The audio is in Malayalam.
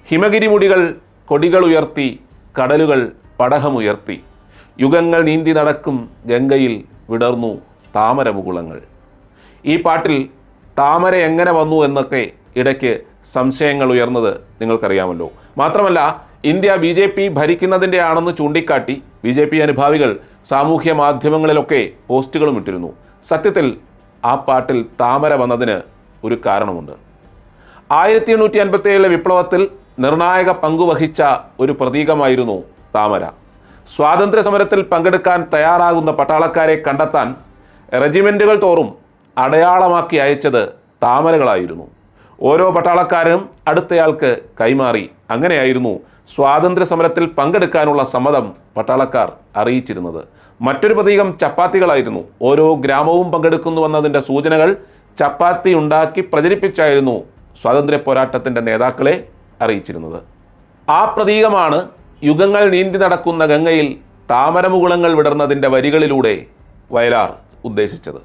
ഹിമഗിരിമുടികൾ കൊടികൾ ഉയർത്തി, കടലുകൾ പടഹമുയർത്തി, യുഗങ്ങൾ നീന്തി നടക്കും ഗംഗയിൽ വിടർന്നു താമരമുകുളങ്ങൾ. ഈ പാട്ടിൽ താമര എങ്ങനെ വന്നു എന്നൊക്കെ ഇടയ്ക്ക് സംശയങ്ങൾ ഉയർന്നത് നിങ്ങൾക്കറിയാമല്ലോ. മാത്രമല്ല, ഇന്ത്യ BJP ഭരിക്കുന്നതിൻ്റെ ആണെന്ന് ചൂണ്ടിക്കാട്ടി BJP അനുഭാവികൾ സാമൂഹ്യ മാധ്യമങ്ങളിലൊക്കെ പോസ്റ്റുകളും ഇട്ടിരുന്നു. സത്യത്തിൽ ആ പാട്ടിൽ താമര വന്നതിന് ഒരു കാരണമുണ്ട്. 1857 വിപ്ലവത്തിൽ നിർണായക പങ്കുവഹിച്ച ഒരു പ്രതീകമായിരുന്നു താമര. സ്വാതന്ത്ര്യ സമരത്തിൽ പങ്കെടുക്കാൻ തയ്യാറാകുന്ന പട്ടാളക്കാരെ കണ്ടെത്താൻ റെജിമെൻറ്റുകൾ തോറും അടയാളമാക്കി അയച്ചത് താമരകളായിരുന്നു. ഓരോ പട്ടാളക്കാരും അടുത്തയാൾക്ക് കൈമാറി. അങ്ങനെയായിരുന്നു സ്വാതന്ത്ര്യ സമരത്തിൽ പങ്കെടുക്കാനുള്ള സമ്മതം പട്ടാളക്കാർ അറിയിച്ചിരുന്നത്. മറ്റൊരു പ്രതീകം ചപ്പാത്തികളായിരുന്നു. ഓരോ ഗ്രാമവും പങ്കെടുക്കുന്നുവെന്നതിൻ്റെ സൂചനകൾ ചപ്പാത്തി ഉണ്ടാക്കി പ്രചരിപ്പിച്ചായിരുന്നു സ്വാതന്ത്ര്യ പോരാട്ടത്തിൻ്റെ നേതാക്കളെ അറിയിച്ചിരുന്നത്. ആ പ്രതീകമാണ് യുഗങ്ങൾ നീന്തി നടക്കുന്ന ഗംഗയിൽ താമരമുകുളങ്ങൾ വിടർന്നതിൻ്റെ വരികളിലൂടെ വയലാർ ഉദ്ദേശിച്ചത്.